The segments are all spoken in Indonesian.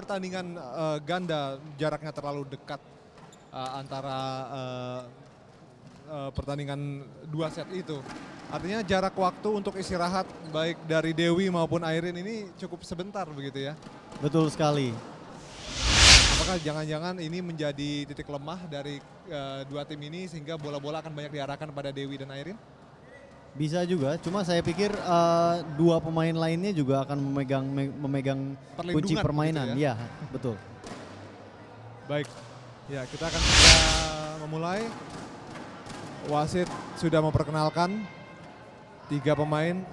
pertandingan ganda jaraknya terlalu dekat antara pertandingan 2 set itu. Artinya jarak waktu untuk istirahat baik dari Dewi maupun Airin ini cukup sebentar begitu ya. Betul sekali. Apakah jangan-jangan ini menjadi titik lemah dari dua tim ini sehingga bola-bola akan banyak diarahkan pada Dewi dan Airin? Bisa juga, cuma saya pikir dua pemain lainnya juga akan memegang kunci permainan. Gitu ya? Ya, betul. Baik, ya kita akan segera memulai. Wasit sudah memperkenalkan 6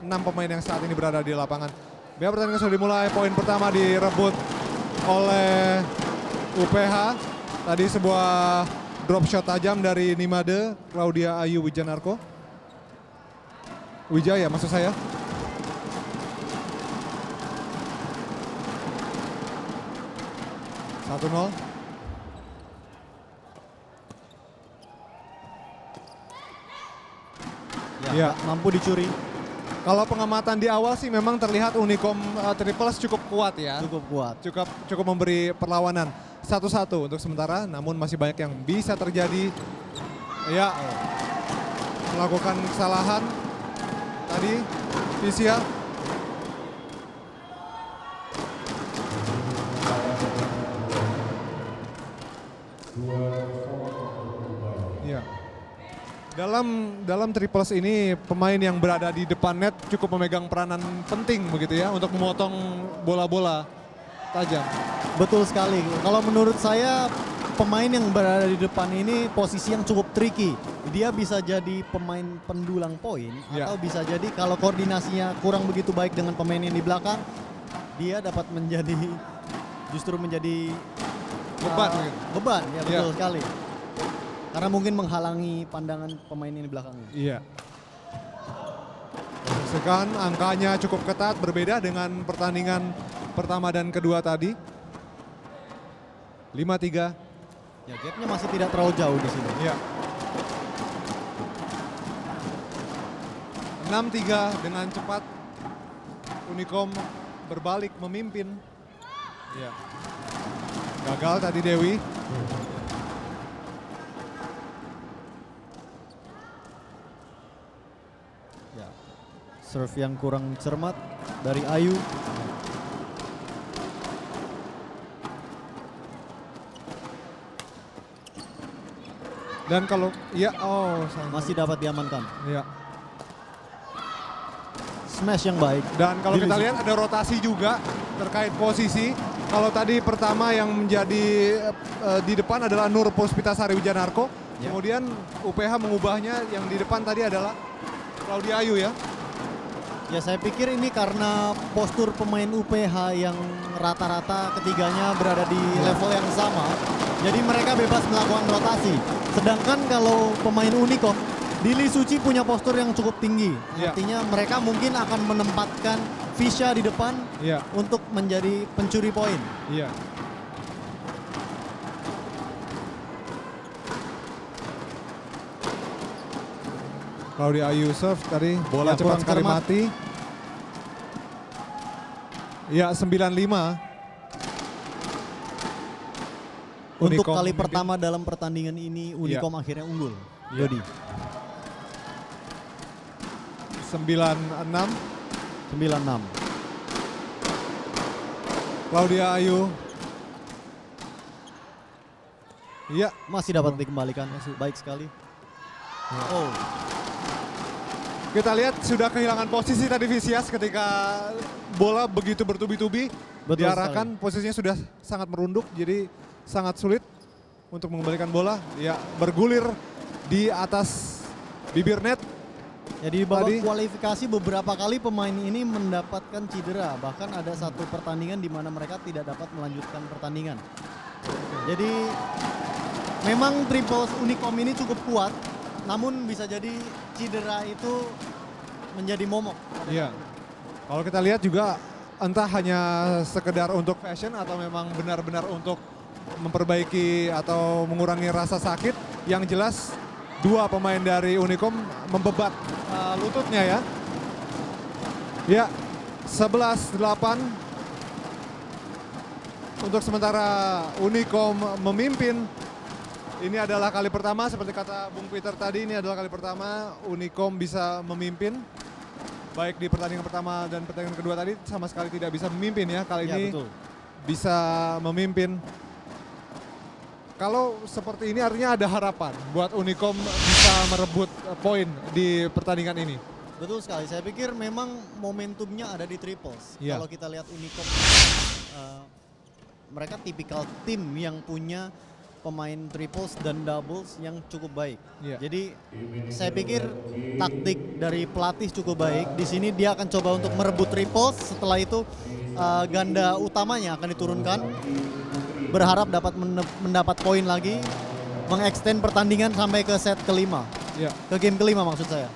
pemain yang saat ini berada di lapangan. Biar pertandingan sudah dimulai, poin pertama direbut oleh UPH. Tadi sebuah drop shot tajam dari Nimade, Claudia Ayu Wijanarko. Wijaya maksud saya. Satu nol. Ya, mampu dicuri. Kalau pengamatan di awal sih memang terlihat Unicom Triples cukup kuat ya. Cukup kuat. Cukup memberi perlawanan 1-1 untuk sementara, namun masih banyak yang bisa terjadi. Ya, melakukan kesalahan tadi Visia. Ya. Dalam triples ini pemain yang berada di depan net cukup memegang peranan penting begitu ya untuk memotong bola-bola tajam. Betul sekali. Kalau menurut saya pemain yang berada di depan ini posisi yang cukup tricky. Dia bisa jadi pemain pendulang poin atau bisa jadi kalau koordinasinya kurang begitu baik dengan pemain yang di belakang, dia dapat justru menjadi beban ya, betul sekali. Karena mungkin menghalangi pandangan pemain ini belakangnya. Iya. Sekarang angkanya cukup ketat, berbeda dengan pertandingan pertama dan kedua tadi. 5-3. Ya, gapnya masih tidak terlalu jauh di sini. Iya. 6-3 dengan cepat Unicom berbalik memimpin. Iya. Gagal tadi Dewi. Serve yang kurang cermat dari Ayu. Dan kalau masih dapat diamankan. Iya. Smash yang baik. Dan kalau kita lihat ada rotasi juga terkait posisi. Kalau tadi pertama yang menjadi di depan adalah Nur Puspitasari Wijanarko. Kemudian UPH mengubahnya, yang di depan tadi adalah Claudia Ayu ya. Ya, saya pikir ini karena postur pemain UPH yang rata-rata ketiganya berada di level yang sama. Jadi mereka bebas melakukan rotasi. Sedangkan kalau pemain Unicom, Dili Suci punya postur yang cukup tinggi. Artinya mereka mungkin akan menempatkan Visha di depan untuk menjadi pencuri poin. Iya. Claudia Ayu serve tadi, bola cepat sekali mati. Ya, 9-5. Untuk kali pertama dalam pertandingan ini Unicom akhirnya unggul. Dodi. 9-6. 9-6. Claudia Ayu. Iya. Masih dapat dikembalikan. Baik sekali. Oh. Kita lihat sudah kehilangan posisi tadi Visias ketika bola begitu bertubi-tubi diarahkan, posisinya sudah sangat merunduk, jadi sangat sulit untuk mengembalikan bola. Ya, bergulir di atas bibir net. Jadi babak kualifikasi beberapa kali pemain ini mendapatkan cedera, bahkan ada satu pertandingan di mana mereka tidak dapat melanjutkan pertandingan. Jadi memang triples Unicom ini cukup kuat. Namun bisa jadi cedera itu menjadi momok. Iya. Kalau kita lihat juga entah hanya sekedar untuk fashion atau memang benar-benar untuk memperbaiki atau mengurangi rasa sakit. Yang jelas dua pemain dari Unicom membebat lututnya ya. Ya, 11-8. untuk sementara Unicom memimpin. Ini adalah kali pertama, seperti kata Bung Peter tadi, ini adalah kali pertama Unicom bisa memimpin. Baik di pertandingan pertama dan pertandingan kedua tadi sama sekali tidak bisa memimpin ya. Kali Ya, ini betul. bisa memimpin. Kalau seperti ini artinya ada harapan buat Unicom bisa merebut poin di pertandingan ini. Betul sekali, saya pikir memang momentumnya ada di triples. Iya. Kalau kita lihat Unicom, mereka tipikal tim yang punya pemain triples dan doubles yang cukup baik. Iya. Jadi saya pikir taktik dari pelatih cukup baik. Di sini dia akan coba untuk merebut triples. Setelah itu ganda utamanya akan diturunkan. Berharap dapat mendapat poin lagi, mengextend pertandingan sampai ke set kelima. Ya. Ke game kelima maksud saya.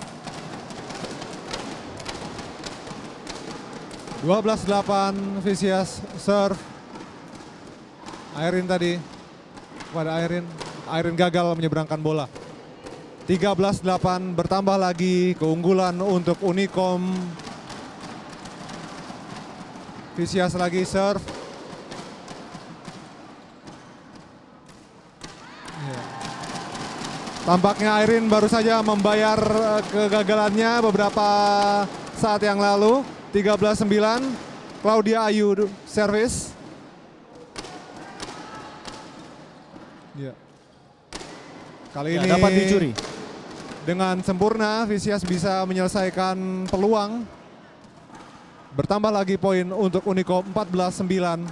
12-8 Vicious serve. Airin tadi kepada Airin gagal menyeberangkan bola. 13-8 bertambah lagi keunggulan untuk Unicom. Vicious lagi serve. Ya. Tampaknya Airin baru saja membayar kegagalannya beberapa saat yang lalu. 13-9 Claudia Ayu service. Ya. Kali ini Dapat dicuri. dengan sempurna Vicious bisa menyelesaikan peluang. Bertambah lagi poin untuk Unicom 14-9.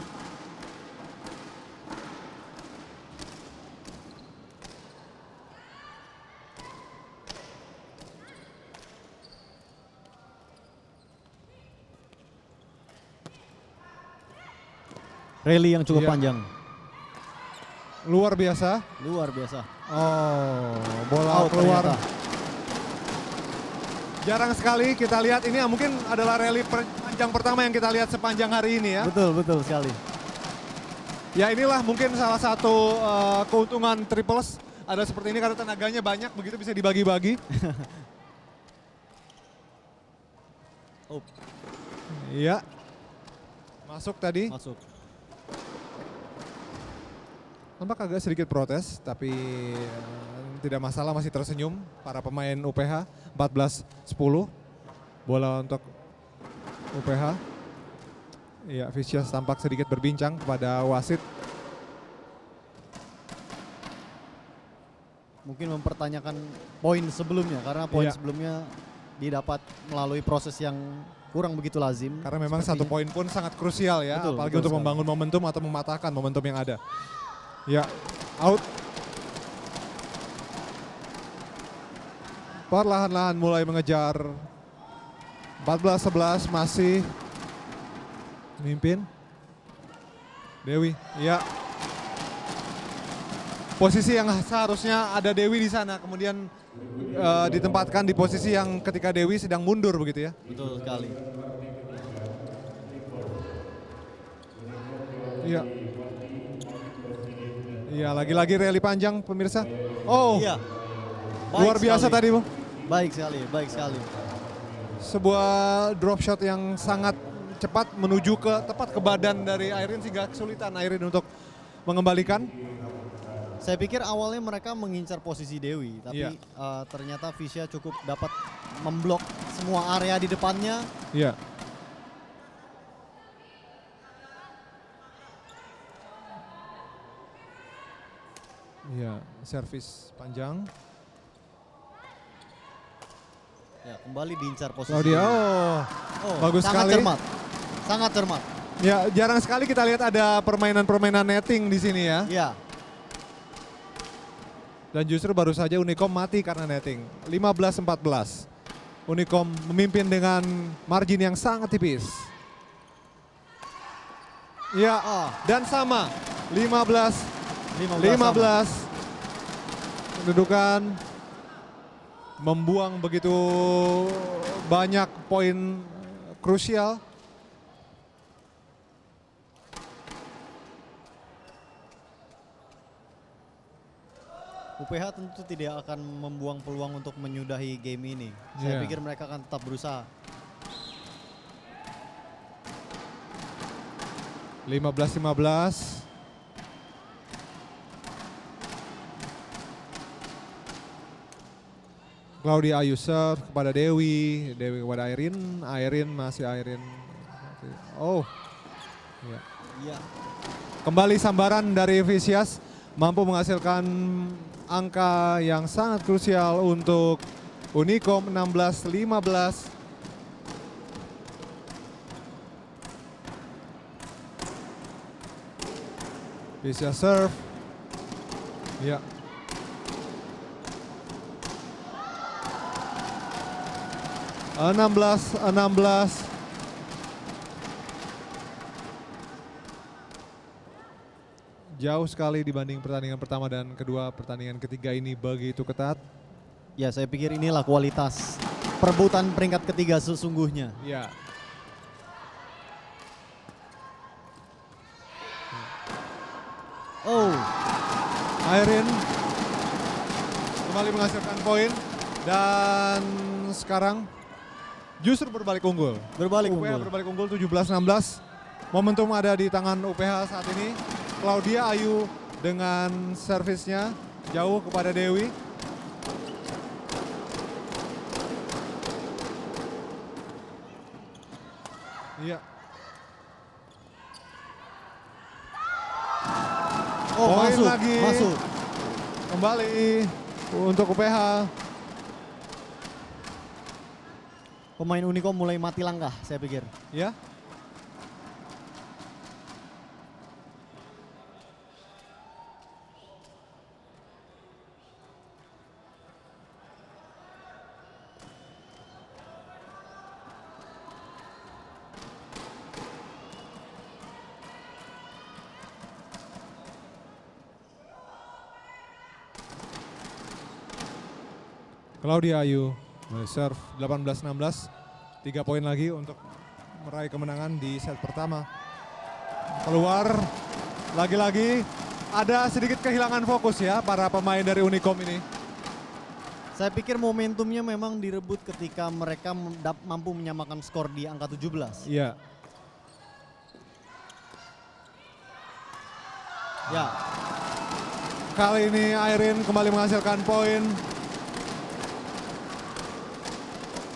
Rally yang cukup Iya. panjang. Luar biasa. Luar biasa. Oh, bola Out keluar. ternyata. Jarang sekali kita lihat ini mungkin adalah rally panjang pertama yang kita lihat sepanjang hari ini ya. Betul, betul sekali. Ya inilah mungkin salah satu keuntungan triples ada seperti ini karena tenaganya banyak begitu bisa dibagi-bagi. Oh, Iya. Masuk tadi. masuk. Nampak agak sedikit protes tapi tidak masalah masih tersenyum para pemain UPH. 14-10 bola untuk UPH. Iya, Vicious tampak sedikit berbincang kepada wasit. Mungkin mempertanyakan poin sebelumnya karena poin Iya. sebelumnya didapat melalui proses yang kurang begitu lazim. Karena memang satu Sepertinya. poin pun sangat krusial ya, Betul, apalagi betul untuk sekali. membangun momentum atau mematahkan momentum yang ada. Ya, out. Perlahan-lahan mulai mengejar. 14-11 masih memimpin. Dewi, ya. Posisi yang seharusnya ada Dewi di sana, kemudian ditempatkan di posisi yang ketika Dewi sedang mundur begitu ya. Betul sekali. Iya. Iya, lagi-lagi rally panjang pemirsa. Oh, Iya. luar biasa tadi, Bung. Baik sekali, baik sekali. Sebuah drop shot yang sangat cepat menuju tepat ke badan dari Airin sehingga kesulitan Airin untuk mengembalikan. Saya pikir awalnya mereka mengincar posisi Dewi, tapi Iya. Ternyata Visya cukup dapat memblok semua area di depannya. Iya. Iya, servis panjang. Ya, kembali diincar posisi. Claudia, bagus sangat sekali. cermat. Sangat cermat. Ya, jarang sekali kita lihat ada permainan-permainan netting di sini ya. Ya, Dan justru baru saja Unicom mati karena netting. 15-14. Unicom memimpin dengan margin yang sangat tipis. Ya, dan sama. 15-15. Kedudukan membuang begitu banyak poin krusial. UPH tentu tidak akan membuang peluang untuk menyudahi game ini. Saya Iya. pikir mereka akan tetap berusaha. 15-15. Claudia Ayu serve kepada Dewi, Dewi kepada Airin, Airin masih Airin. Oh, ya. Iya. Kembali sambaran dari Vicious mampu menghasilkan angka yang sangat krusial untuk Unicom 16-15. Vicious serve. Ya. enam belas. Jauh sekali dibanding pertandingan pertama dan kedua, pertandingan ketiga ini begitu ketat. Ya, saya pikir inilah kualitas perebutan peringkat ketiga sesungguhnya. Ya. Oh, Airin kembali menghasilkan poin dan sekarang justru berbalik unggul. berbalik UPH unggul. berbalik unggul 17-16. Momentum ada di tangan UPH saat ini. Claudia Ayu dengan servisnya jauh kepada Dewi. Iya. Oh, Poin masuk, lagi. masuk. Kembali untuk UPH. Pemain Unicom mulai mati langkah, saya pikir. Ya. Claudia Ayu serve 18-16. 3 poin lagi untuk meraih kemenangan di set pertama. Keluar lagi-lagi ada sedikit kehilangan fokus ya para pemain dari Unicom ini. Saya pikir momentumnya memang direbut ketika mereka mampu menyamakan skor di angka 17. Iya. Ya, Kali ini Airin kembali menghasilkan poin.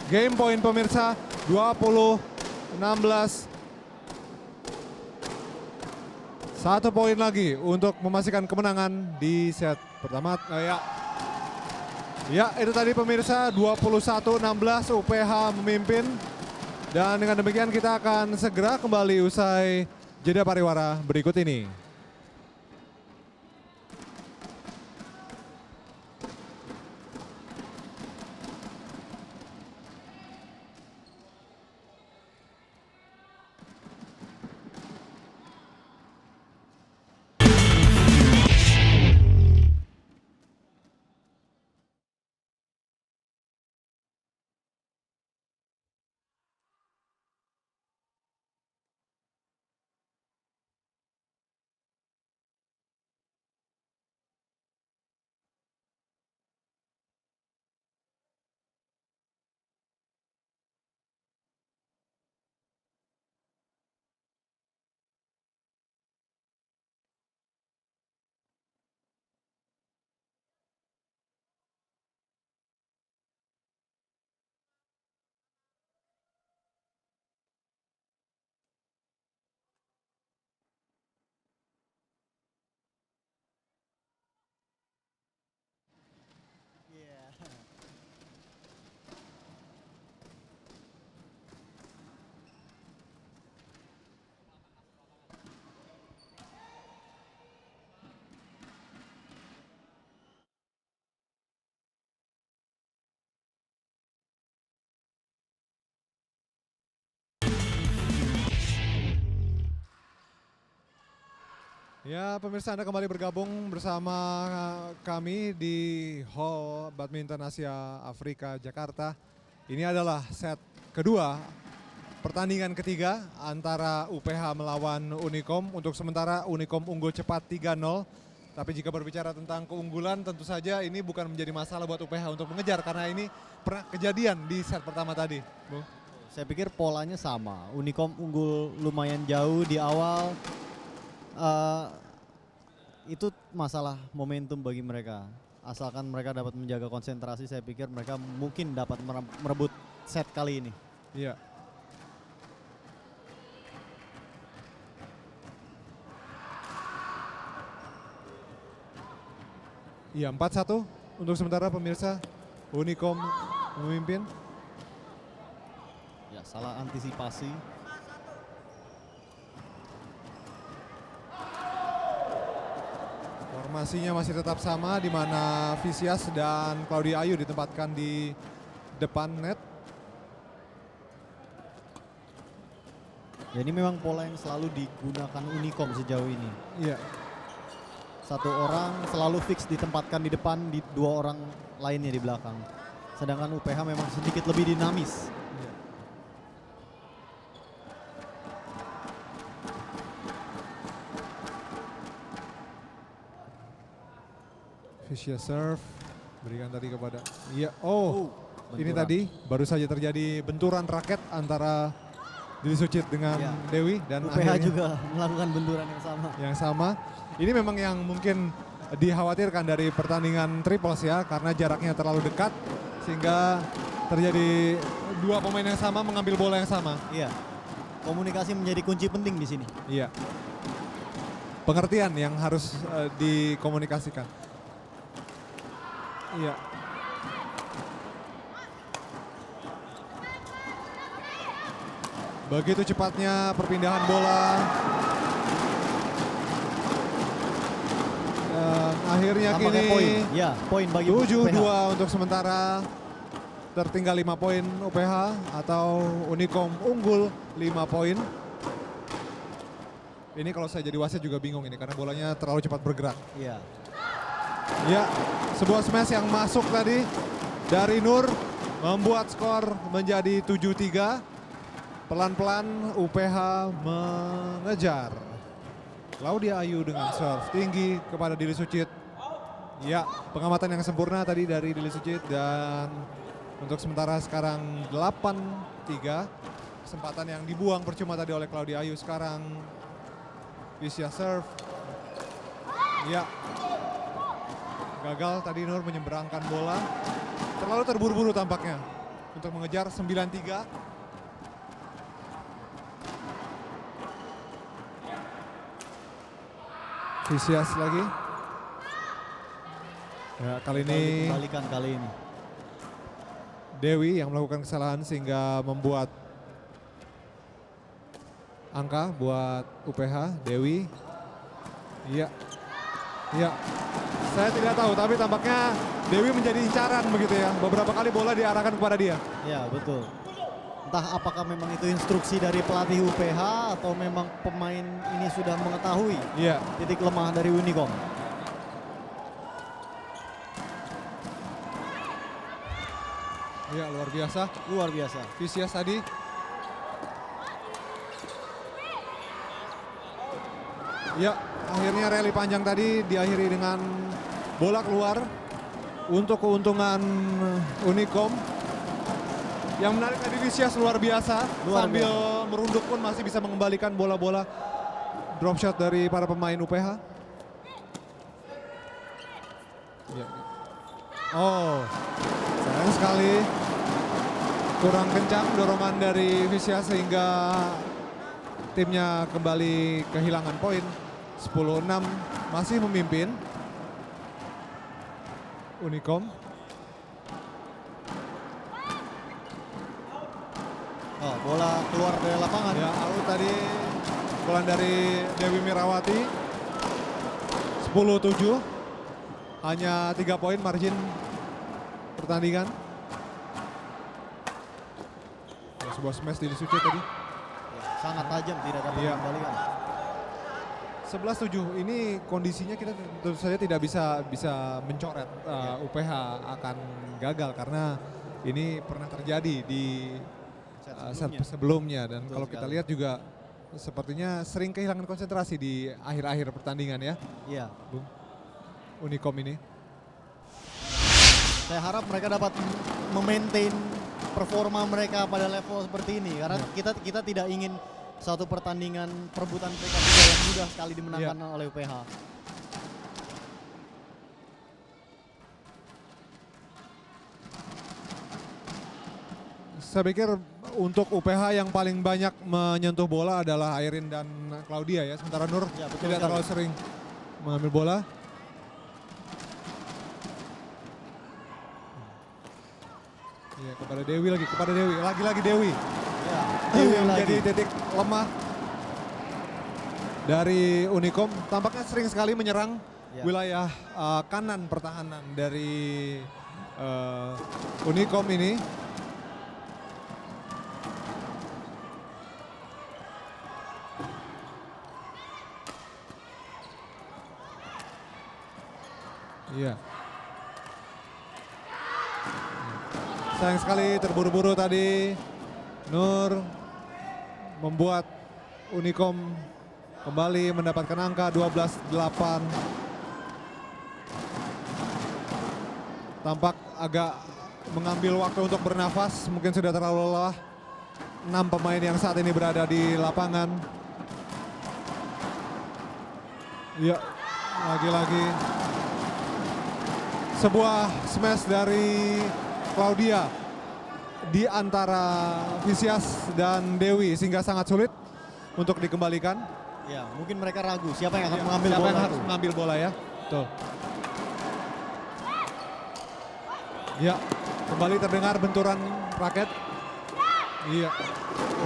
Game point pemirsa 20-16. 1 poin lagi untuk memastikan kemenangan di set pertama. Ya, itu tadi pemirsa 21-16 UPH memimpin. Dan dengan demikian kita akan segera kembali usai jeda pariwara berikut ini. Ya, pemirsa, Anda kembali bergabung bersama kami di Hall Badminton Asia Afrika Jakarta. Ini adalah set kedua pertandingan ketiga antara UPH melawan Unicom. Untuk sementara Unicom unggul cepat 3-0. Tapi jika berbicara tentang keunggulan, tentu saja ini bukan menjadi masalah buat UPH untuk mengejar karena ini pernah kejadian di set pertama tadi, Bu. Saya pikir polanya sama. Unicom unggul lumayan jauh di awal. Itu masalah momentum bagi mereka. Asalkan mereka dapat menjaga konsentrasi, saya pikir mereka mungkin dapat merebut set kali ini. Iya. Iya, 4-1 untuk sementara pemirsa. Unicom memimpin. Ya, salah antisipasi. Formasinya masih tetap sama di mana Vicious dan Claudia Ayu ditempatkan di depan net. Ya, ini memang pola yang selalu digunakan Unicom sejauh ini. Iya. Satu orang selalu fix ditempatkan di depan, di dua orang lainnya di belakang. Sedangkan UPH memang sedikit lebih dinamis. Iya. Vicious serve, berikan tadi kepada. Iya. Oh, ini benturan. tadi baru saja terjadi benturan raket antara Dili Sucit dengan Iya. Dewi dan UPH akhirnya juga melakukan benturan yang sama. yang sama. Ini memang yang mungkin dikhawatirkan dari pertandingan triples ya, karena jaraknya terlalu dekat sehingga terjadi dua pemain yang sama mengambil bola yang sama. Iya. Komunikasi menjadi kunci penting di sini. Iya. Pengertian yang harus dikomunikasikan. Iya. Begitu cepatnya perpindahan bola. Dan akhirnya Tampaknya kini poin. Ya, poin bagi 7-2 UPH. untuk sementara. Tertinggal 5 poin UPH atau Unicom unggul 5 poin. Ini kalau saya jadi wasit juga bingung ini karena bolanya terlalu cepat bergerak. Iya. Ya, sebuah smash yang masuk tadi dari Nur membuat skor menjadi 7-3. Pelan-pelan UPH mengejar. Claudia Ayu dengan serve tinggi kepada Dili Sucit. Ya, pengamatan yang sempurna tadi dari Dili Sucit dan untuk sementara sekarang 8-3. Kesempatan yang dibuang percuma tadi oleh Claudia Ayu. Sekarang Vicious serve. Ya. Gagal tadi Nur menyeberangkan bola. Terlalu terburu-buru tampaknya untuk mengejar 9-3. Vicious lagi. Ya, kali ini Kembalikan kali ini. Dewi yang melakukan kesalahan sehingga membuat angka buat UPH. Dewi. Iya. Iya. Saya tidak tahu tapi tampaknya Dewi menjadi incaran begitu ya. Beberapa kali bola diarahkan kepada dia. Ya, betul. Entah apakah memang itu instruksi dari pelatih UPH atau memang pemain ini sudah mengetahui Iya. titik lemah dari Unicom. Iya, luar biasa. Luar biasa. Vicious tadi. Ya, akhirnya rally panjang tadi diakhiri dengan bola keluar untuk keuntungan Unicom. Yang menarik tadi Vicious luar biasa. Sambil merunduk pun masih bisa mengembalikan bola-bola drop shot dari para pemain UPH. Ya. Oh, sayang sekali. Kurang kencang dorongan dari Vicious sehingga timnya kembali kehilangan poin. 10-6 masih memimpin Unicom. Oh, bola keluar dari lapangan. Ya, out tadi bola dari Dewi Mirawati. 10-7. Hanya 3 poin margin pertandingan. Ada sebuah smash di Suci tadi. Sangat tajam, tidak dapat Iya. mengembalikan. 11-7 ini kondisinya kita tentu saja tidak bisa mencoret UPH akan gagal karena ini pernah terjadi di set sebelumnya dan Betul kalau kita sekali. lihat juga sepertinya sering kehilangan konsentrasi di akhir-akhir pertandingan ya Iya. Bung Unicom ini. Saya harap mereka dapat memaintain performa mereka pada level seperti ini. Karena kita tidak ingin satu pertandingan perebutan peringkat 3 yang mudah sekali dimenangkan oleh UPH. Saya pikir untuk UPH yang paling banyak menyentuh bola adalah Airin dan Claudia ya. Sementara Nur tidak terlalu sering mengambil bola. Ya, kepada Dewi lagi, lagi-lagi Dewi. Ya, Dewi yang menjadi titik lemah dari Unicom. Tampaknya sering sekali menyerang wilayah kanan pertahanan dari Unicom ini. Iya. Sayang sekali terburu-buru tadi. Nur membuat Unicom kembali mendapatkan angka 12-8. Tampak agak mengambil waktu untuk bernafas, mungkin sudah terlalu lelah. 6 pemain yang saat ini berada di lapangan. Ya, lagi-lagi sebuah smash dari Claudia di antara Vicious dan Dewi sehingga sangat sulit untuk dikembalikan. Ya, mungkin mereka ragu siapa yang akan mengambil siapa bola. Yang harus mengambil bola ya. Betul. Ya, kembali terdengar benturan raket. Iya.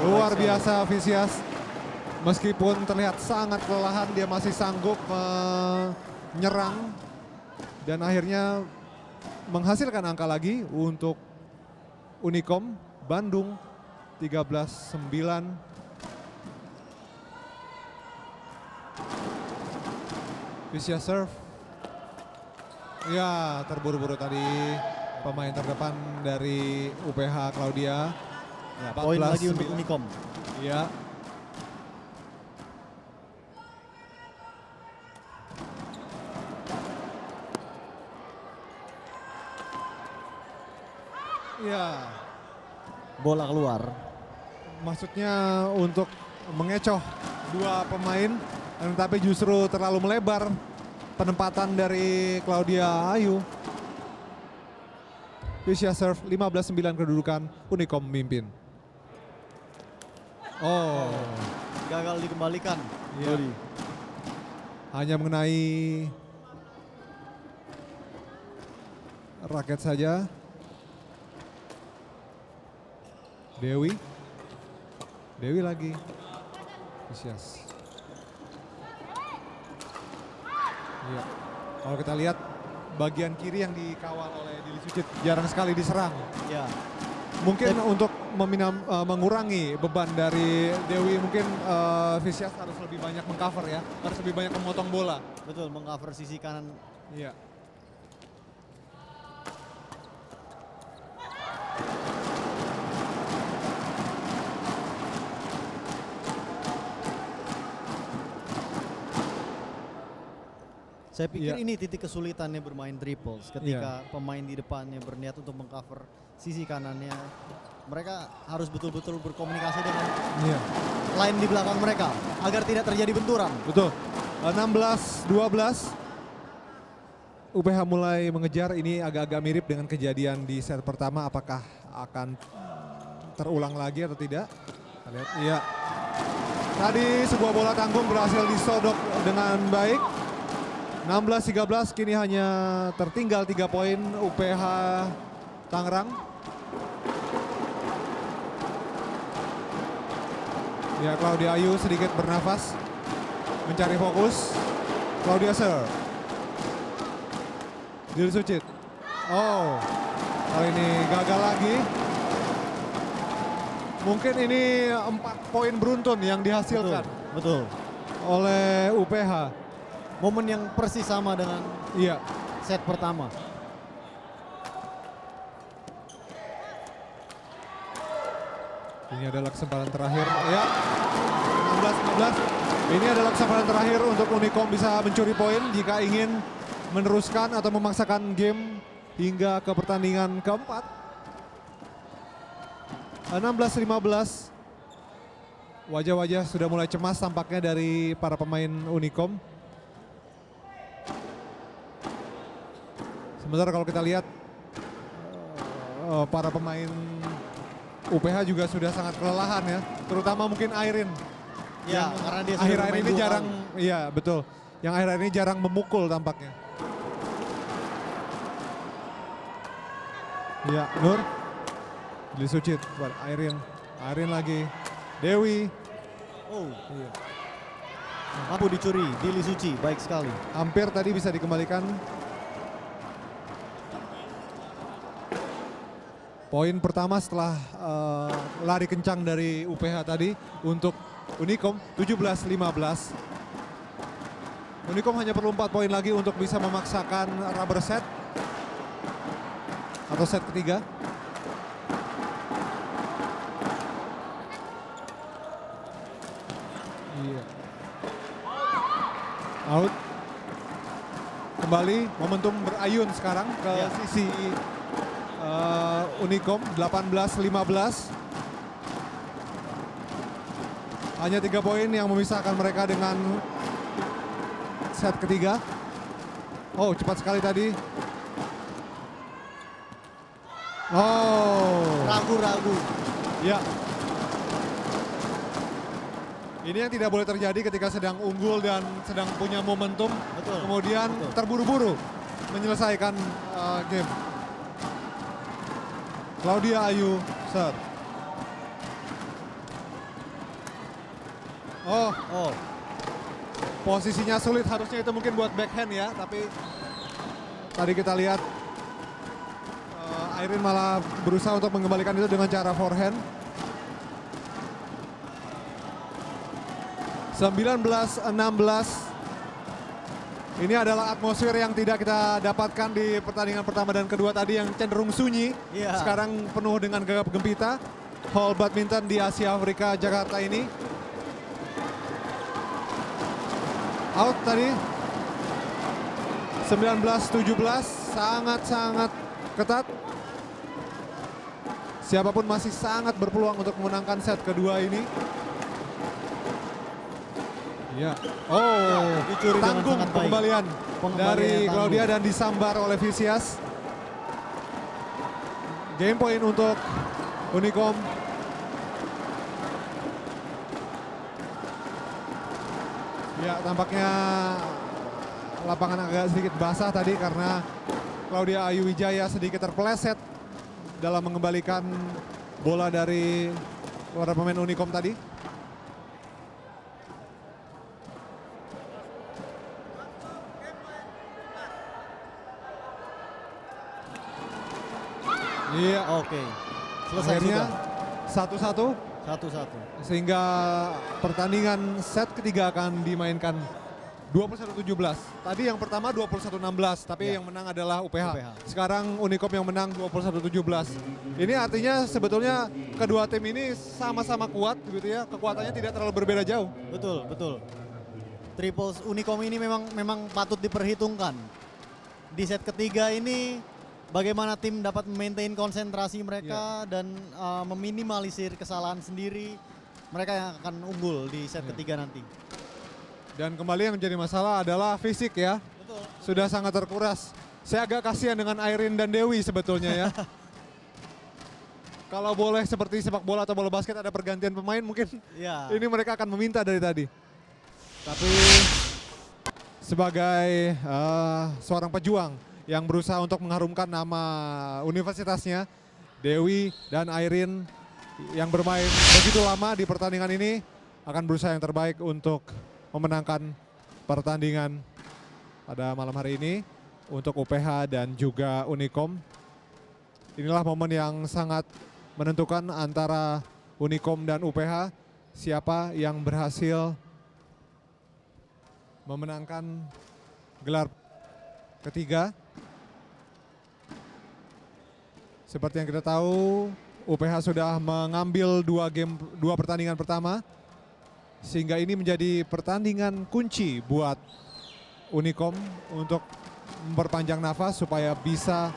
Luar biasa Vicious. Meskipun terlihat sangat kelelahan, dia masih sanggup menyerang. Dan akhirnya menghasilkan angka lagi untuk Unicom Bandung 13-9. Vicious serve. Ya, terburu-buru tadi pemain terdepan dari UPH Claudia. Ya, poin lagi untuk Unicom. Ya. Ya, bola keluar. Maksudnya untuk mengecoh dua pemain, tapi justru terlalu melebar penempatan dari Claudia Ayu. Vicious serve 15-9 kedudukan, Unicom memimpin. Oh, gagal dikembalikan. Iya. Hanya mengenai raket saja. Dewi lagi. Vicious. Iya. Kalau kita lihat bagian kiri yang dikawal oleh Dili Sucit jarang sekali diserang. Ya. Mungkin untuk mengurangi beban dari Dewi, mungkin Vicious harus lebih banyak mengcover ya, harus lebih banyak memotong bola. Betul, mengcover sisi kanan. Iya. Saya pikir ini titik kesulitannya bermain triples ketika pemain di depannya berniat untuk mengcover sisi kanannya. Mereka harus betul-betul berkomunikasi dengan line di belakang mereka agar tidak terjadi benturan. Betul. 16-12. UPH mulai mengejar, ini agak-agak mirip dengan kejadian di set pertama. Apakah akan terulang lagi atau tidak? Kita lihat. Iya. Tadi sebuah bola tanggung berhasil disodok dengan baik. 16-13, kini hanya tertinggal 3 poin UPH Tangerang. Ya, Claudia Ayu sedikit bernafas, mencari fokus. Claudia serve. Dili Sucit. Oh, kali ini gagal lagi. Mungkin ini 4 poin beruntun yang dihasilkan. Betul. Oleh UPH. Momen yang persis sama dengan set pertama. Ini adalah kesempatan terakhir. Ya, 16-15. Ini adalah kesempatan terakhir untuk Unicom bisa mencuri poin jika ingin meneruskan atau memaksakan game hingga ke pertandingan keempat. 16-15. Wajah-wajah sudah mulai cemas tampaknya dari para pemain Unicom. Sementara kalau kita lihat para pemain UPH juga sudah sangat kelelahan ya, terutama mungkin Airin. Ya, karena dia sudah Akhir-akhir bermain ini 2 jarang, kali. iya betul. Yang akhir-akhir ini jarang memukul tampaknya. Ya, Nur. Dilisucit buat Airin. Airin lagi. Dewi. Oh, Iya. mampu dicuri, Dili Suci, baik sekali. Hampir tadi bisa dikembalikan. Poin pertama setelah lari kencang dari UPH tadi untuk Unicom 17-15. Unicom hanya perlu 4 poin lagi untuk bisa memaksakan rubber set atau set ketiga. Iya. Out. Kembali momentum berayun sekarang ke Ya. sisi Unicom 18-15. Hanya 3 poin yang memisahkan mereka dengan set ketiga. Oh, cepat sekali tadi. Oh. Ragu-ragu. Ya. Ini yang tidak boleh terjadi ketika sedang unggul dan sedang punya momentum. Betul. Kemudian Betul. terburu-buru menyelesaikan game. Claudia Ayu, serve. Oh, Oh, posisinya sulit, harusnya itu mungkin buat backhand ya, tapi tadi kita lihat Airin malah berusaha untuk mengembalikan itu dengan cara forehand. 19-16. Ini adalah atmosfer yang tidak kita dapatkan di pertandingan pertama dan kedua tadi yang cenderung sunyi. Iya. Sekarang penuh dengan gegap gempita. Hall badminton di Asia Afrika Jakarta ini. Out tadi. 19-17, sangat-sangat ketat. Siapapun masih sangat berpeluang untuk memenangkan set kedua ini. Ya. Oh, dicuri dengan tanggung sangat baik. pengembalian Pengembalian dari yang Claudia tanggung. dan disambar oleh Vicious. Game point untuk Unicom. Ya, tampaknya lapangan agak sedikit basah tadi karena Claudia Ayu Wijaya sedikit terpeleset dalam mengembalikan bola dari para pemain Unicom tadi. Iya, oke. Selesai akhirnya sudah. 1-1 1-1. sehingga pertandingan set ketiga akan dimainkan 21-17. Tadi yang pertama 21-16, tapi Ya. yang menang adalah UPH. UPH. Sekarang Unicom yang menang 21-17. Ini artinya sebetulnya kedua tim ini sama-sama kuat gitu ya, kekuatannya tidak terlalu berbeda jauh. Betul, betul. Triples Unicom ini memang patut diperhitungkan. Di set ketiga ini bagaimana tim dapat memaintain konsentrasi mereka dan meminimalisir kesalahan sendiri. Mereka yang akan unggul di set ketiga nanti. Dan kembali yang menjadi masalah adalah fisik ya. Betul. Sudah sangat terkuras. Saya agak kasihan dengan Airin dan Dewi sebetulnya ya. Kalau boleh seperti sepak bola atau bola basket ada pergantian pemain mungkin Ya. ini mereka akan meminta dari tadi. Tapi sebagai seorang pejuang yang berusaha untuk mengharumkan nama universitasnya, Dewi dan Airin yang bermain begitu lama di pertandingan ini akan berusaha yang terbaik untuk memenangkan pertandingan pada malam hari ini untuk UPH dan juga Unicom. Inilah momen yang sangat menentukan antara Unicom dan UPH, siapa yang berhasil memenangkan gelar ketiga. Seperti yang kita tahu, UPH sudah mengambil dua pertandingan pertama, sehingga ini menjadi pertandingan kunci buat Unicom untuk memperpanjang nafas supaya bisa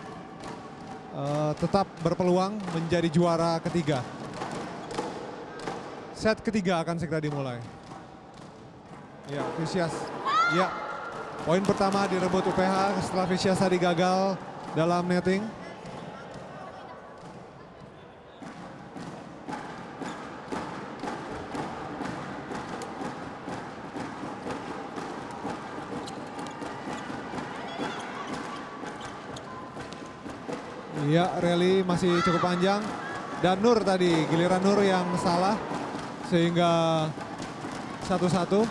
tetap berpeluang menjadi juara ketiga. Set ketiga akan segera dimulai. Ya, Vicious. Ya, poin pertama direbut UPH setelah Vicious tadi gagal dalam netting. Ya, rally masih cukup panjang. Dan Nur tadi, giliran Nur yang salah. Sehingga 1-1.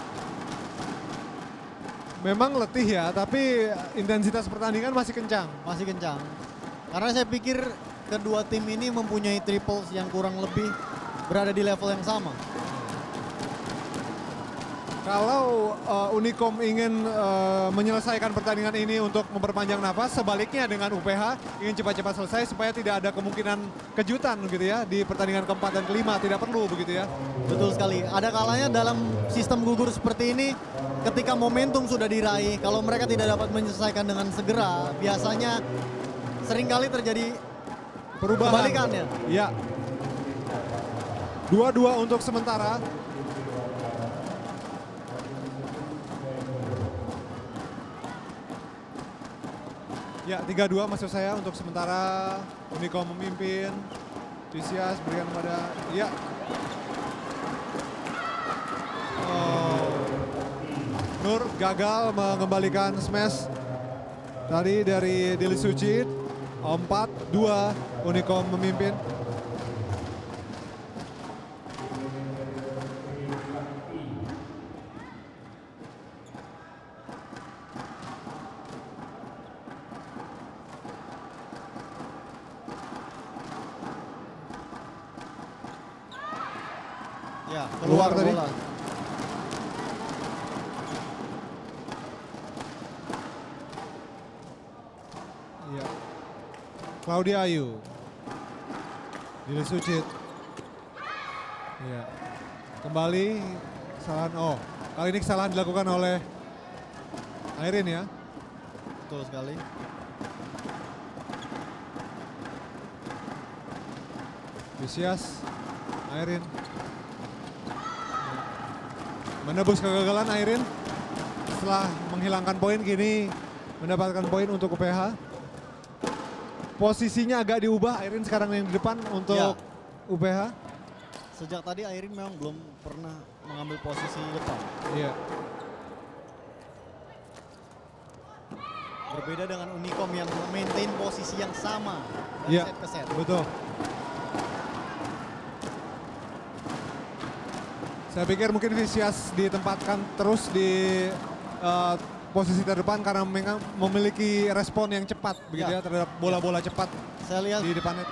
Memang letih ya, tapi intensitas pertandingan masih kencang. Masih kencang. Karena saya pikir kedua tim ini mempunyai triples yang kurang lebih berada di level yang sama. Kalau Unicom ingin menyelesaikan pertandingan ini untuk memperpanjang nafas, sebaliknya dengan UPH ingin cepat-cepat selesai supaya tidak ada kemungkinan kejutan gitu ya di pertandingan keempat dan kelima, tidak perlu begitu ya. Betul sekali. Ada kalanya dalam sistem gugur seperti ini, ketika momentum sudah diraih, kalau mereka tidak dapat menyelesaikan dengan segera, biasanya seringkali terjadi Perubahan. kebalikannya. Ya. 2-2 untuk sementara. Ya, 3-2 maksud saya untuk sementara. Unicom memimpin. Vicious berikan kepada, ya. Nur gagal mengembalikan smash tadi dari Dili Suci. 4-2 Unicom memimpin. Ya, Keluar tadi. bola. Ya. Claudia Ayu. Dili Sucit. Ya. Kembali kesalahan, kali ini kesalahan dilakukan oleh Airin ya. Betul sekali. Vicious, Airin. Menebus kegagalan Airin setelah menghilangkan poin, kini mendapatkan poin untuk UPH. Posisinya agak diubah, Airin sekarang yang di depan untuk Ya. UPH. Sejak tadi Airin memang belum pernah mengambil posisi depan. Iya. Berbeda dengan Unicom yang maintain posisi yang sama dari Iya, set ke set. betul. Saya pikir mungkin Vicious ditempatkan terus di posisi terdepan karena memiliki respon yang cepat begitu ya, Ya. terhadap bola-bola cepat Saya lihat di depan net.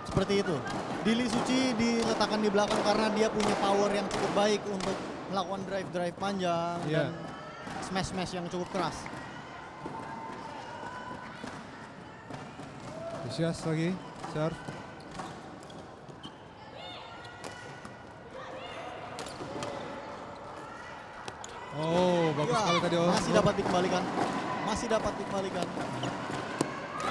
seperti itu. Dili Suci diletakkan di belakang karena dia punya power yang cukup baik untuk melakukan drive panjang Iya. dan smash yang cukup keras. Vicious lagi, serve. Oh, bagus Ya, sekali tadi. masih dapat dikembalikan. Masih dapat dikembalikan.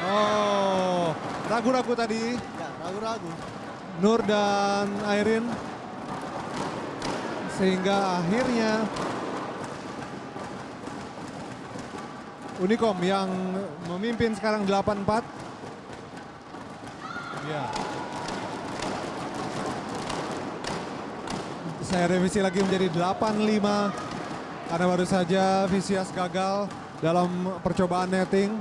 Oh, ragu-ragu tadi Ya, ragu-ragu. Nur dan Airin. Sehingga akhirnya Unicom yang memimpin sekarang 8-4. Ya. Saya revisi lagi menjadi 8-5 karena baru saja Vicious gagal dalam percobaan netting.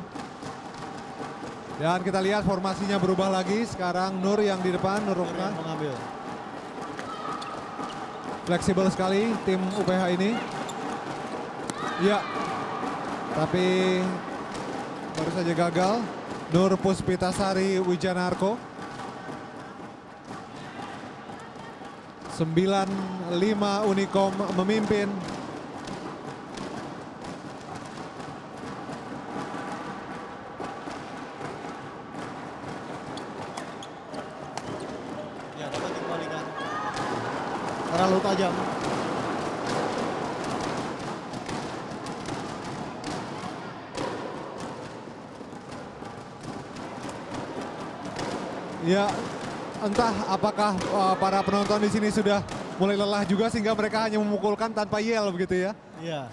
Dan kita lihat formasinya berubah lagi. Sekarang Nur yang di depan, Nur Nur Rukna. yang mengambil. Fleksibel sekali tim UPH ini. Ya, tapi baru saja gagal. Nur Puspitasari Wijanarko. 9-5 Unicom memimpin. Ya, dapat dikembalikan. Terlalu tajam. Ya, entah apakah para penonton di sini sudah mulai lelah juga sehingga mereka hanya memukulkan tanpa yell begitu ya. Iya.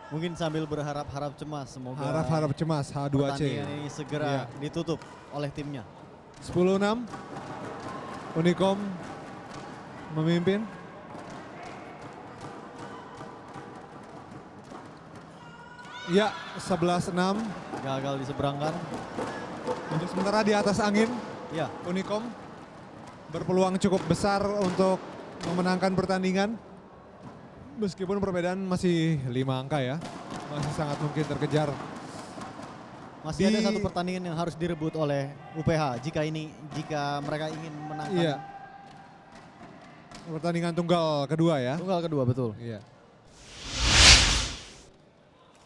Mungkin sambil berharap-harap cemas, semoga Harap-harap cemas H2C. pertandingan ini segera Iya. ditutup oleh timnya. 10-6. Unicom memimpin. Ya, 11-6. Gagal diseberangkan. Untuk sementara di atas angin, Ya, Unicom berpeluang cukup besar untuk memenangkan pertandingan. Meskipun perbedaan masih 5 angka ya. Masih sangat mungkin terkejar. masih ada Di- satu pertandingan yang harus direbut oleh UPH jika mereka ingin menangkan Iya. Pertandingan tunggal kedua ya. tunggal kedua, betul. Iya.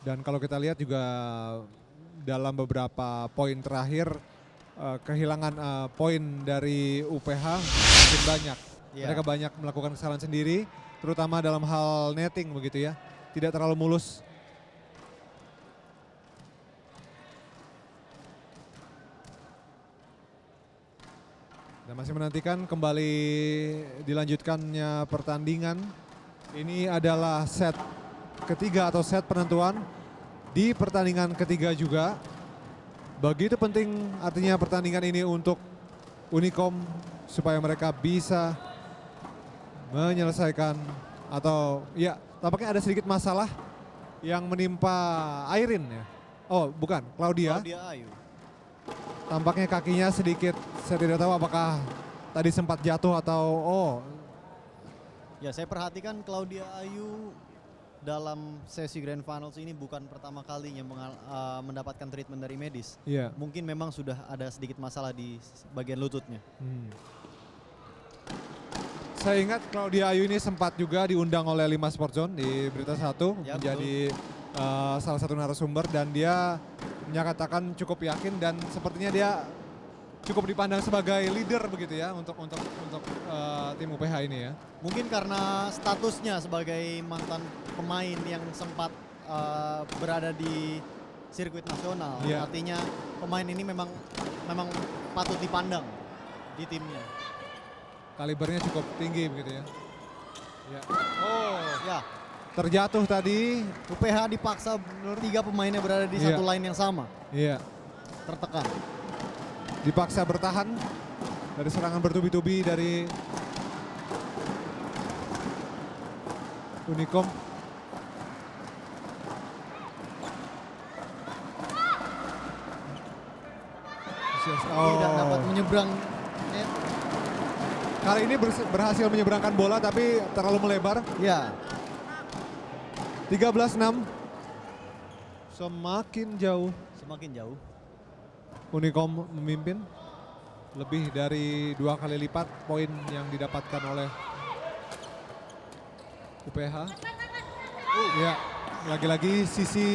Dan kalau kita lihat juga dalam beberapa poin terakhir kehilangan poin dari UPH makin banyak. Iya. Mereka banyak melakukan kesalahan sendiri, terutama dalam hal netting begitu ya. Tidak terlalu mulus. Dan masih menantikan kembali dilanjutkannya pertandingan. Ini adalah set ketiga atau set penentuan di pertandingan ketiga juga. Begitu penting artinya pertandingan ini untuk Unicom supaya mereka bisa menyelesaikan atau ya tampaknya ada sedikit masalah yang menimpa Airin ya. Oh bukan, Claudia. Claudia Ayu. Tampaknya kakinya sedikit, saya tidak tahu apakah tadi sempat jatuh atau Ya, saya perhatikan Claudia Ayu dalam sesi Grand Finals ini bukan pertama kalinya mendapatkan treatment dari medis. iya. Mungkin memang sudah ada sedikit masalah di bagian lututnya. Saya ingat Claudia Ayu ini sempat juga diundang oleh 5 Sport Zone di Berita 1 Ya, menjadi salah satu narasumber dan dia menyatakan cukup yakin dan sepertinya dia cukup dipandang sebagai leader begitu ya untuk tim UPH ini ya. Mungkin karena statusnya sebagai mantan pemain yang sempat berada di sirkuit nasional, Iya. artinya pemain ini memang patut dipandang di timnya. Kalibernya cukup tinggi begitu ya. Ya. Oh, Ya, terjatuh tadi. UPH dipaksa 3 pemainnya berada di Iya. satu line yang sama, Iya. tertekan. Dipaksa bertahan dari serangan bertubi-tubi dari Unicom. Tidak dapat menyeberang net. Kali ini berhasil menyeberangkan bola tapi terlalu melebar. Ya, 13-6. Semakin jauh semakin jauh. Unicom memimpin. Lebih dari 2 kali lipat poin yang didapatkan oleh UPH. Ya, lagi-lagi sisi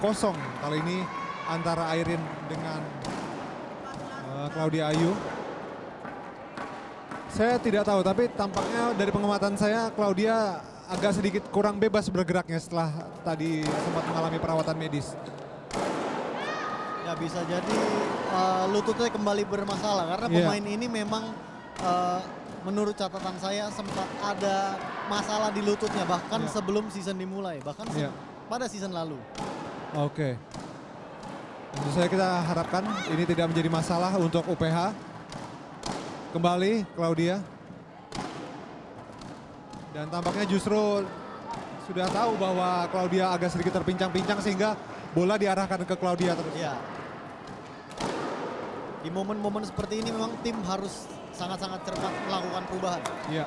kosong kali ini antara Airin dengan Claudia Ayu. Saya tidak tahu, tapi tampaknya dari pengamatan saya Claudia agak sedikit kurang bebas bergeraknya setelah tadi sempat mengalami perawatan medis. Ya, bisa jadi lututnya kembali bermasalah karena Iya. pemain ini memang menurut catatan saya sempat ada masalah di lututnya bahkan Iya. sebelum season dimulai, bahkan Iya. pada season lalu. Oke. Tentu saja kita harapkan ini tidak menjadi masalah untuk UPH. Kembali Claudia. Dan tampaknya justru sudah tahu bahwa Claudia agak sedikit terpincang-pincang sehingga bola diarahkan ke Claudia terus. Ya. Di momen-momen seperti ini memang tim harus sangat-sangat cepat melakukan perubahan. Iya.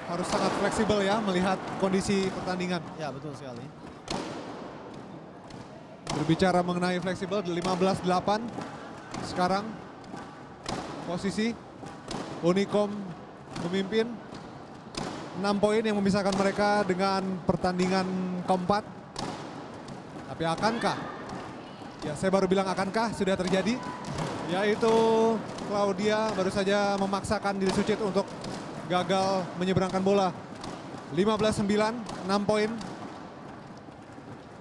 Harus sangat fleksibel ya melihat kondisi pertandingan. Ya, betul sekali. Berbicara mengenai fleksibel 15-8 sekarang posisi Unicom memimpin 6 poin yang memisahkan mereka dengan pertandingan keempat. Tapi akankah? Ya saya baru bilang akankah sudah terjadi. Yaitu Claudia baru saja memaksakan diri Sucit untuk gagal menyeberangkan bola. 15-9, 6 poin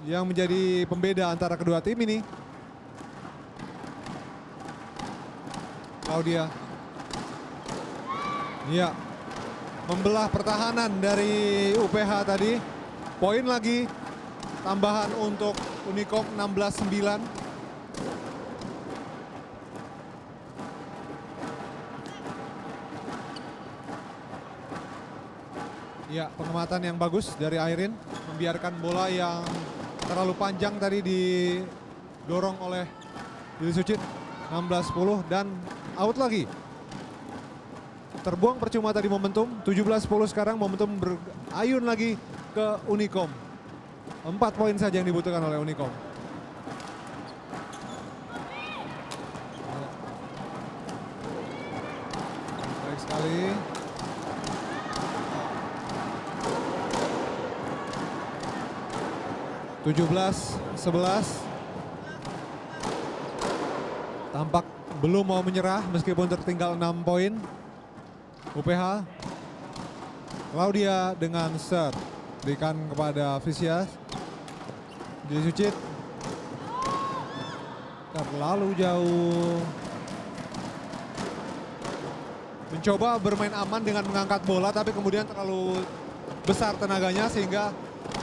yang menjadi pembeda antara kedua tim ini. Claudia Iya. Membelah pertahanan dari UPH tadi. Poin lagi. Tambahan untuk Unicom 16-9. Ya, pengamatan yang bagus dari Airin. Membiarkan bola yang terlalu panjang tadi didorong oleh Lili Sucit. 16-10 dan out lagi. Terbuang percuma tadi momentum. 17-10 sekarang momentum berayun lagi ke Unicom. 4 poin saja yang dibutuhkan oleh Unicom. Baik sekali. (17-11) tampak belum mau menyerah meskipun tertinggal 6 poin. UPH. Claudia dengan serve. Berikan kepada Vicious. Lili Sucit. Terlalu jauh. Mencoba bermain aman dengan mengangkat bola tapi kemudian terlalu besar tenaganya sehingga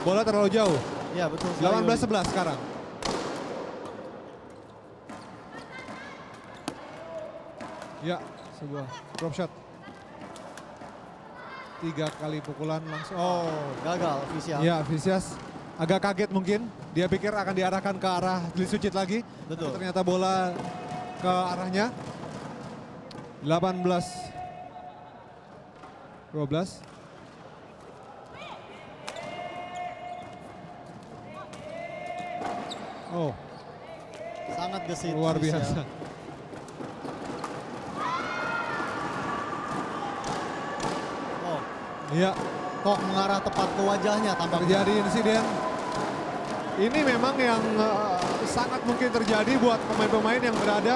bola terlalu jauh. Ya betul. 18-11 sekarang. Ya, sebuah drop shot. 3 kali pukulan langsung. Oh, Gagal Vicious. ya Vicious agak kaget mungkin. Dia pikir akan diarahkan ke arah Lili Sucit lagi. Betul. Tapi ternyata bola ke arahnya. 18-12. Oh, Sangat gesit. luar Vicious. biasa. Oh, Iya, kok mengarah tepat ke wajahnya tampaknya. terjadi insiden. Ini memang yang sangat mungkin terjadi buat pemain-pemain yang berada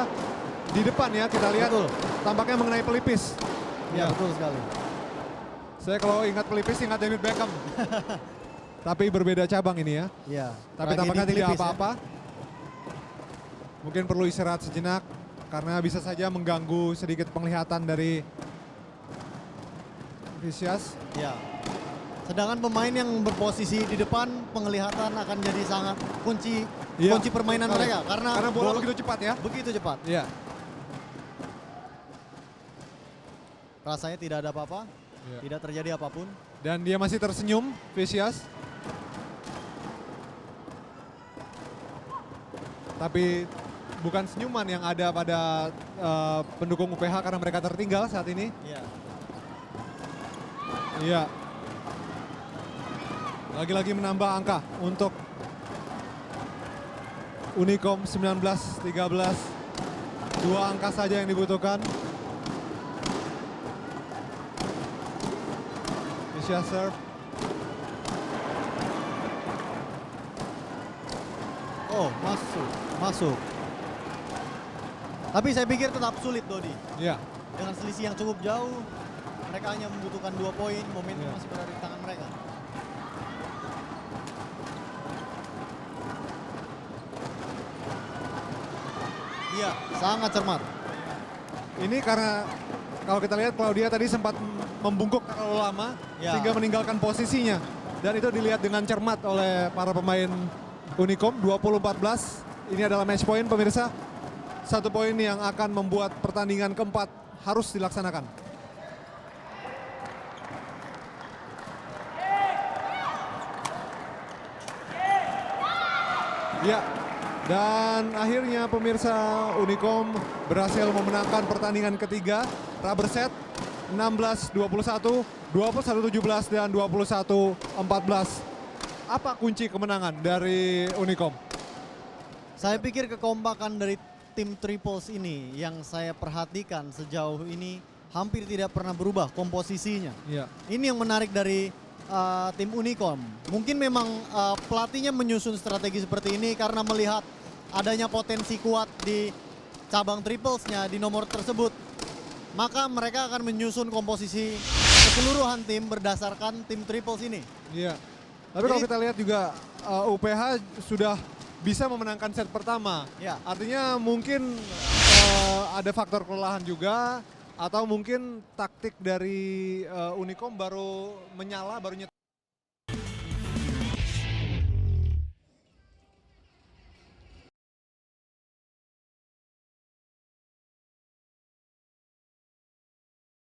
di depan ya. Kita lihat Betul. tampaknya mengenai pelipis. Ya, Ya, betul sekali. saya kalau ingat pelipis ingat David Beckham. Tapi berbeda cabang ini ya. Ya. Tapi tragedi tampaknya tidak Filipis ya. apa-apa. Mungkin perlu istirahat sejenak karena bisa saja mengganggu sedikit penglihatan dari Vicious. Ya. Sedangkan pemain yang berposisi di depan penglihatan akan jadi sangat kunci Iya, kunci permainan betul. mereka karena bola begitu cepat ya. begitu cepat. Iya. Rasanya tidak ada apa-apa, Iya. tidak terjadi apapun. Dan dia masih tersenyum, Vicious. Tapi bukan senyuman yang ada pada pendukung UPH karena mereka tertinggal saat ini. Iya. Iya. Lagi-lagi menambah angka untuk Unicom 19-13. 2 angka saja yang dibutuhkan. Vicious serve. Oh, masuk. Tapi saya pikir tetap sulit Dodi. Ya, Dengan selisih yang cukup jauh, mereka hanya membutuhkan 2 poin, momentum Iya. masih berada di tangan mereka. Iya, sangat cermat. ini karena kalau kita lihat Claudia tadi sempat membungkuk terlalu lama Ya. sehingga meninggalkan posisinya. Dan itu dilihat dengan cermat oleh para pemain Unicom. 20-14, ini adalah match point pemirsa. 1 poin yang akan membuat pertandingan keempat harus dilaksanakan. Ya, dan akhirnya pemirsa Unicom berhasil memenangkan pertandingan ketiga. Rubber set 16-21, 21-17 dan 21-14. Apa kunci kemenangan dari Unicom? Saya pikir kekompakan dari tim Triples ini yang saya perhatikan sejauh ini hampir tidak pernah berubah komposisinya. Ya, Ini yang menarik dari tim Unicom. Mungkin memang pelatihnya menyusun strategi seperti ini karena melihat adanya potensi kuat di cabang triplesnya di nomor tersebut. Maka mereka akan menyusun komposisi keseluruhan tim berdasarkan tim triples ini. iya. Tapi kalau Jadi- kita lihat juga UPH sudah bisa memenangkan set pertama. Ya. Artinya mungkin ada faktor kelelahan juga. Atau mungkin taktik dari Unicom baru menyala, baru